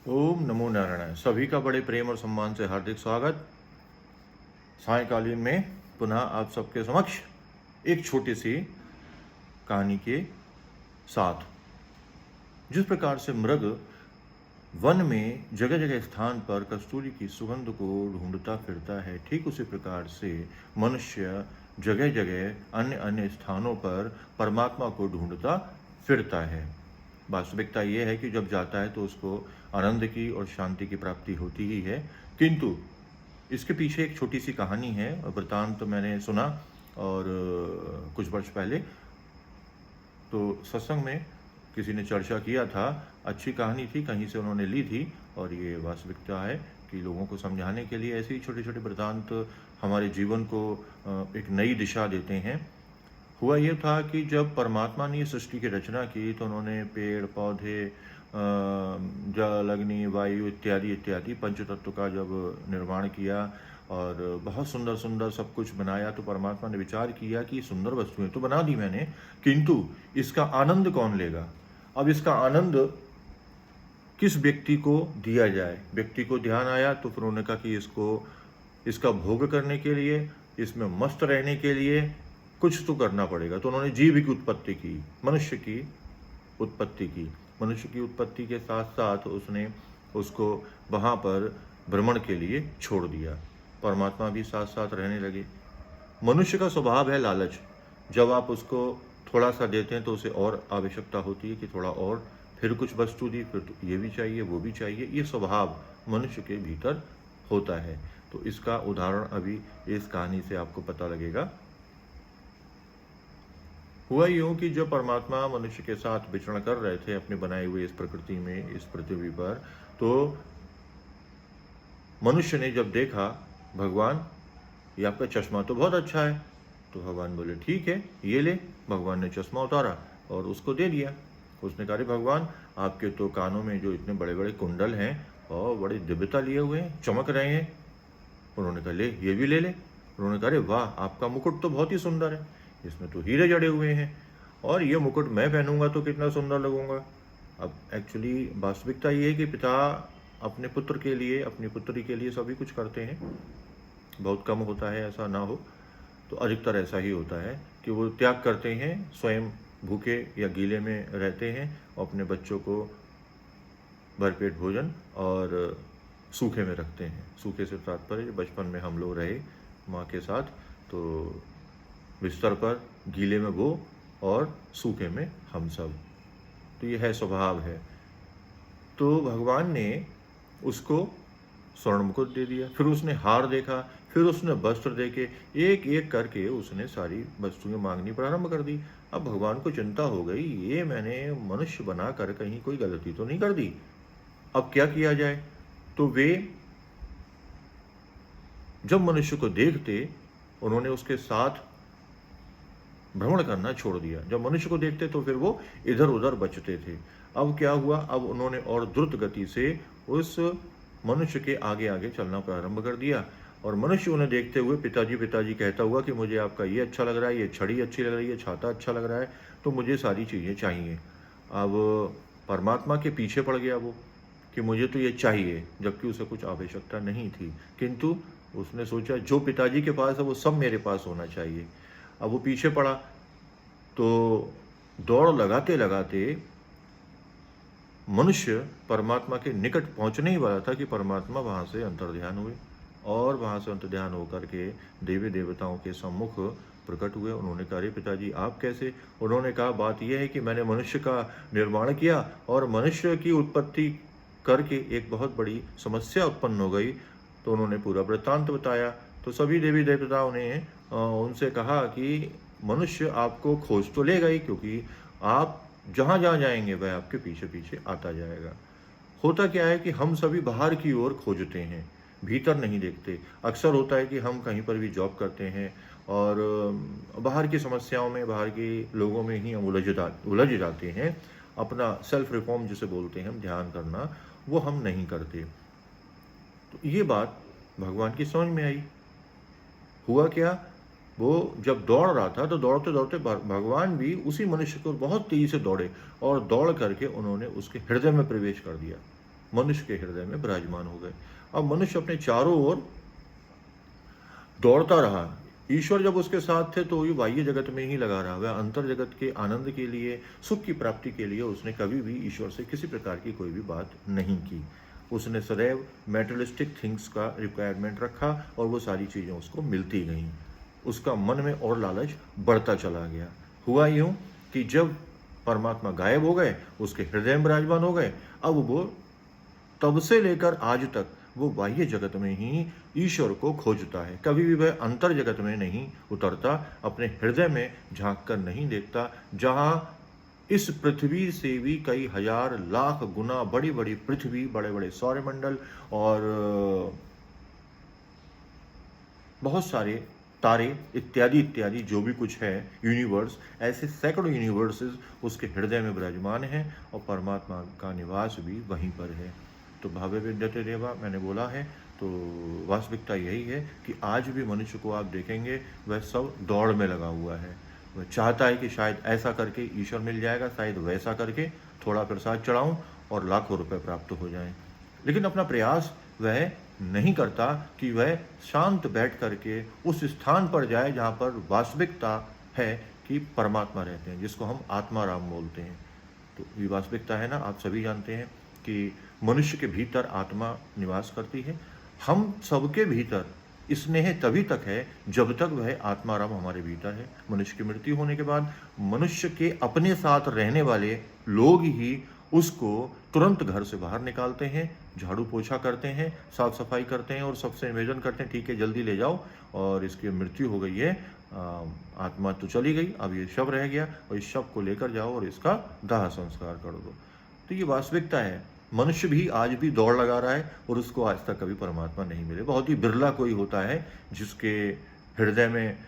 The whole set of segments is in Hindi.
ओम नमो नारायण। सभी का बड़े प्रेम और सम्मान से हार्दिक स्वागत। सायकालीन में पुनः आप सबके समक्ष एक छोटी सी कहानी के साथ। जिस प्रकार से मृग वन में जगह जगह स्थान पर कस्तूरी की सुगंध को ढूंढता फिरता है, ठीक उसी प्रकार से मनुष्य जगह जगह अन्य अन्य स्थानों पर परमात्मा को ढूंढता फिरता है। वास्तविकता ये है कि जब जाता है तो उसको आनंद की और शांति की प्राप्ति होती ही है, किंतु इसके पीछे एक छोटी सी कहानी है। वृतांत तो मैंने सुना और कुछ वर्ष पहले तो सत्संग में किसी ने चर्चा किया था। अच्छी कहानी थी, कहीं से उन्होंने ली थी और ये वास्तविकता है कि लोगों को समझाने के लिए ऐसे ही छोटे छोटे वृतांत हमारे जीवन को एक नई दिशा देते हैं। हुआ ये था कि जब परमात्मा ने सृष्टि की रचना की तो उन्होंने पेड़ पौधे, जल, अग्नि, वायु इत्यादि इत्यादि पंचतत्व का जब निर्माण किया और बहुत सुंदर सुंदर सब कुछ बनाया, तो परमात्मा ने विचार किया कि सुंदर वस्तुएं तो बना दी मैंने, किंतु इसका आनंद कौन लेगा। अब इसका आनंद किस व्यक्ति को दिया जाए। व्यक्ति को ध्यान आया तो फिर उन्होंने कहा कि इसका भोग करने के लिए, इसमें मस्त रहने के लिए कुछ तो करना पड़ेगा। तो उन्होंने जीव की उत्पत्ति की, मनुष्य की उत्पत्ति की। मनुष्य की उत्पत्ति के साथ साथ उसने उसको वहाँ पर भ्रमण के लिए छोड़ दिया। परमात्मा भी साथ साथ रहने लगे। मनुष्य का स्वभाव है लालच। जब आप उसको थोड़ा सा देते हैं तो उसे और आवश्यकता होती है कि थोड़ा और, फिर कुछ वस्तु दी, फिर तो ये भी चाहिए वो भी चाहिए। ये स्वभाव मनुष्य के भीतर होता है। तो इसका उदाहरण अभी इस कहानी से आपको पता लगेगा। हुआ यूं कि जब परमात्मा मनुष्य के साथ विचरण कर रहे थे अपने बनाए हुए इस प्रकृति में, इस पृथ्वी पर, तो मनुष्य ने जब देखा, भगवान ये आपका चश्मा तो बहुत अच्छा है। तो भगवान बोले ठीक है ये ले। भगवान ने चश्मा उतारा और उसको दे दिया। उसने कहा, भगवान आपके तो कानों में जो इतने बड़े बड़े कुंडल हैं और बड़ी दिव्यता लिए हुए हैं, चमक रहे हैं। उन्होंने कहा ले ये भी ले ले। उन्होंने कहा, अरे वाह आपका मुकुट तो बहुत ही सुंदर है, इसमें तो हीरे जड़े हुए हैं और ये मुकुट मैं पहनूंगा तो कितना सुंदर लगूंगा। अब एक्चुअली वास्तविकता ये है कि पिता अपने पुत्र के लिए, अपनी पुत्री के लिए सभी कुछ करते हैं। बहुत कम होता है ऐसा ना हो, तो अधिकतर ऐसा ही होता है कि वो त्याग करते हैं, स्वयं भूखे या गीले में रहते हैं और अपने बच्चों को भरपेट भोजन और सूखे में रखते हैं। सूखे से तात्पर्य बचपन में हम लोग रहे माँ के साथ, तो बिस्तर पर गीले में वो और सूखे में हम सब। तो ये है स्वभाव है। तो भगवान ने उसको स्वर्ण मुकुट दे दिया, फिर उसने हार देखा, फिर उसने वस्त्र देखे, एक एक करके उसने सारी वस्तुएं मांगनी प्रारंभ कर दी। अब भगवान को चिंता हो गई, ये मैंने मनुष्य बनाकर कहीं कोई गलती तो नहीं कर दी, अब क्या किया जाए। तो वे जब मनुष्य को देखते उन्होंने उसके साथ भ्रमण करना छोड़ दिया। जब मनुष्य को देखते तो फिर वो इधर उधर बचते थे। अब क्या हुआ, अब उन्होंने और द्रुत गति से उस मनुष्य के आगे आगे चलना प्रारंभ कर दिया और मनुष्य उन्हें देखते हुए पिताजी पिताजी कहता हुआ कि मुझे आपका ये अच्छा लग रहा है, ये छड़ी अच्छी लग रही है, छाता अच्छा लग रहा है, तो मुझे सारी चीज़ें चाहिए। अब परमात्मा के पीछे पड़ गया वो कि मुझे तो ये चाहिए, जबकि उसे कुछ आवश्यकता नहीं थी, किंतु उसने सोचा जो पिताजी के पास है वो सब मेरे पास होना चाहिए। अब वो पीछे पड़ा तो दौड़ लगाते लगाते मनुष्य परमात्मा के निकट पहुंचने ही वाला था कि परमात्मा वहां से अंतर्ध्यान हुए और वहां से अंतर्ध्यान होकर के देवी देवताओं के सम्मुख प्रकट हुए। उन्होंने कहा, अरे पिताजी आप कैसे। उन्होंने कहा, बात यह है कि मैंने मनुष्य का निर्माण किया और मनुष्य की उत्पत्ति करके एक बहुत बड़ी समस्या उत्पन्न हो गई। तो उन्होंने पूरा वृत्तांत बताया। तो सभी देवी देवताओं ने उनसे कहा कि मनुष्य आपको खोज तो लेगा ही, क्योंकि आप जहाँ जहाँ जाएंगे वह आपके पीछे पीछे आता जाएगा। होता क्या है कि हम सभी बाहर की ओर खोजते हैं, भीतर नहीं देखते। अक्सर होता है कि हम कहीं पर भी जॉब करते हैं और बाहर की समस्याओं में, बाहर के लोगों में ही हम उलझ जाते हैं। अपना सेल्फ रिफॉर्म जिसे बोलते हैं, हम ध्यान करना, वो हम नहीं करते। तो ये बात भगवान की समझ में आई। हुआ क्या, वो जब दौड़ रहा था तो दौड़ते दौड़ते भगवान भी उसी मनुष्य को बहुत तेजी से दौड़े और दौड़ करके उन्होंने उसके हृदय में प्रवेश कर दिया। मनुष्य के हृदय में विराजमान हो गए। अब मनुष्य अपने चारों ओर दौड़ता रहा। ईश्वर जब उसके साथ थे तो ये बाह्य जगत में ही लगा रहा। वह अंतर जगत के आनंद के लिए, सुख की प्राप्ति के लिए उसने कभी भी ईश्वर से किसी प्रकार की कोई भी बात नहीं की। उसने सदैव मेटेरियलिस्टिक थिंग्स का रिक्वायरमेंट रखा और वो सारी चीज़ें उसको मिलती गईं। उसका मन में और लालच बढ़ता चला गया। हुआ यूं कि जब परमात्मा गायब हो गए, उसके हृदय में विराजमान हो गए, अब वो तब से लेकर आज तक वो बाह्य जगत में ही ईश्वर को खोजता है। कभी भी वह अंतर जगत में नहीं उतरता, अपने हृदय में झांक कर नहीं देखता, जहां इस पृथ्वी से भी कई हजार लाख गुना बड़ी बड़ी पृथ्वी, बड़े बड़े सौरमंडल और बहुत सारे तारे इत्यादि इत्यादि जो भी कुछ है यूनिवर्स, ऐसे सैकड़ों यूनिवर्सेस उसके हृदय में विराजमान हैं और परमात्मा का निवास भी वहीं पर है। तो भावे विद्यते देवा मैंने बोला है, तो वास्तविकता यही है कि आज भी मनुष्य को आप देखेंगे वह सब दौड़ में लगा हुआ है। वह चाहता है कि शायद ऐसा करके ईश्वर मिल जाएगा, शायद वैसा करके थोड़ा प्रसाद चढ़ाऊं और लाखों रुपए प्राप्त हो जाएं, लेकिन अपना प्रयास वह नहीं करता कि वह शांत बैठ करके उस स्थान पर जाए जहाँ पर वास्तविकता है कि परमात्मा रहते हैं, जिसको हम आत्माराम बोलते हैं। तो ये वास्तविकता है ना, आप सभी जानते हैं कि मनुष्य के भीतर आत्मा निवास करती है। हम सबके भीतर स्नेह तभी तक है जब तक वह आत्माराम हमारे भीतर है। मनुष्य की मृत्यु होने के बाद मनुष्य के अपने साथ रहने वाले लोग ही उसको तुरंत घर से बाहर निकालते हैं, झाड़ू पोछा करते हैं, साफ सफाई करते हैं और सबसे निवेदन करते हैं, ठीक है जल्दी ले जाओ और इसकी मृत्यु हो गई है, आत्मा तो चली गई, अब ये शव रह गया और इस शव को लेकर जाओ और इसका दाह संस्कार कर दो। तो ये वास्तविकता है। मनुष्य भी आज भी दौड़ लगा रहा है और उसको आज तक कभी परमात्मा नहीं मिले। बहुत ही बिरला कोई होता है जिसके हृदय में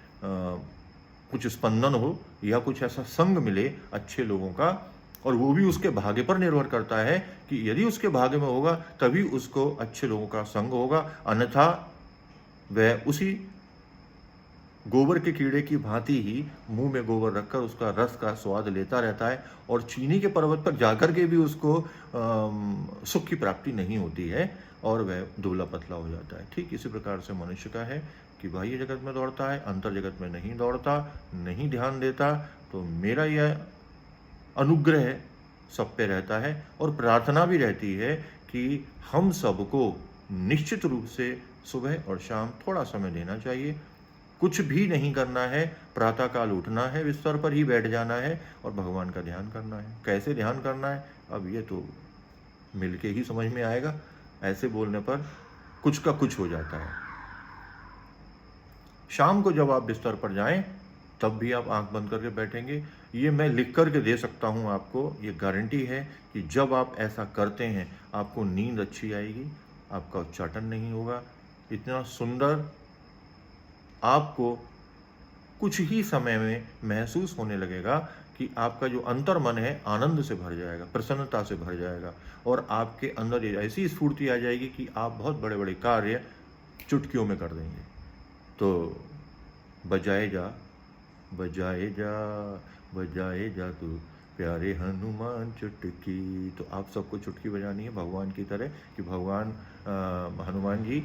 कुछ स्पंदन हो या कुछ ऐसा संग मिले अच्छे लोगों का, और वो भी उसके भाग्य पर निर्भर करता है कि यदि उसके भाग्य में होगा तभी उसको अच्छे लोगों का संग होगा, अन्यथा वह उसी गोबर के कीड़े की भांति ही मुंह में गोबर रखकर उसका रस का स्वाद लेता रहता है और चीनी के पर्वत पर जाकर के भी उसको सुख की प्राप्ति नहीं होती है और वह दुबला पतला हो जाता है। ठीक इसी प्रकार से मनुष्य का है कि बाह्य जगत में दौड़ता है, अंतर जगत में नहीं दौड़ता, नहीं ध्यान देता। तो मेरा यह अनुग्रह सब पे रहता है और प्रार्थना भी रहती है कि हम सबको निश्चित रूप से सुबह और शाम थोड़ा समय देना चाहिए। कुछ भी नहीं करना है, प्रातःकाल उठना है, बिस्तर पर ही बैठ जाना है और भगवान का ध्यान करना है। कैसे ध्यान करना है अब ये तो मिलके ही समझ में आएगा, ऐसे बोलने पर कुछ का कुछ हो जाता है। शाम को जब आप बिस्तर पर जाएं तब भी आप आंख बंद करके बैठेंगे, ये मैं लिख कर के दे सकता हूँ आपको, ये गारंटी है कि जब आप ऐसा करते हैं आपको नींद अच्छी आएगी, आपका उच्चाटन नहीं होगा, इतना सुंदर आपको कुछ ही समय में महसूस होने लगेगा कि आपका जो अंतर मन है आनंद से भर जाएगा, प्रसन्नता से भर जाएगा और आपके अंदर ऐसी स्फूर्ति आ जाएगी कि आप बहुत बड़े बड़े कार्य चुटकियों में कर देंगे। तो बजाए जा बजाए जा बजाए जा तू प्यारे हनुमान चुटकी। तो आप सबको चुटकी बजानी है भगवान की तरह कि भगवान हनुमान जी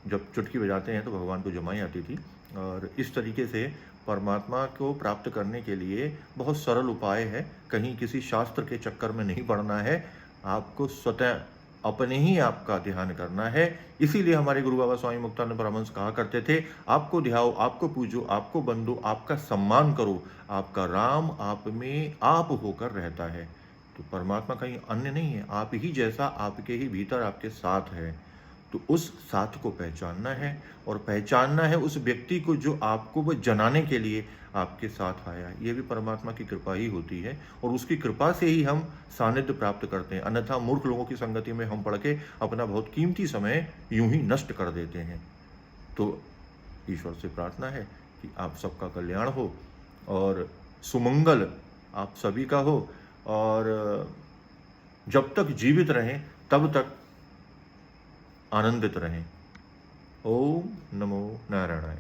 जब चुटकी बजाते हैं तो भगवान को जमाई आती थी। और इस तरीके से परमात्मा को प्राप्त करने के लिए बहुत सरल उपाय है, कहीं किसी शास्त्र के चक्कर में नहीं पड़ना है, आपको स्वतः अपने ही आपका ध्यान करना है। इसीलिए हमारे गुरु बाबा स्वामी मुक्तानंद परमहंस कहा करते थे, आपको ध्याओ, आपको पूजो, आपको बंदो, आपका सम्मान करो, आपका राम आप में आप होकर रहता है। तो परमात्मा कहीं अन्य नहीं है, आप ही जैसा आपके ही भीतर आपके साथ है। तो उस साथ को पहचानना है और पहचानना है उस व्यक्ति को जो आपको वो जनाने के लिए आपके साथ आया है। ये भी परमात्मा की कृपा ही होती है और उसकी कृपा से ही हम सानिध्य प्राप्त करते हैं, अन्यथा मूर्ख लोगों की संगति में हम पड़ के अपना बहुत कीमती समय यूं ही नष्ट कर देते हैं। तो ईश्वर से प्रार्थना है कि आप सबका कल्याण हो और सुमंगल आप सभी का हो और जब तक जीवित रहें तब तक आनंदित रहें। ओम नमो नारायणाय।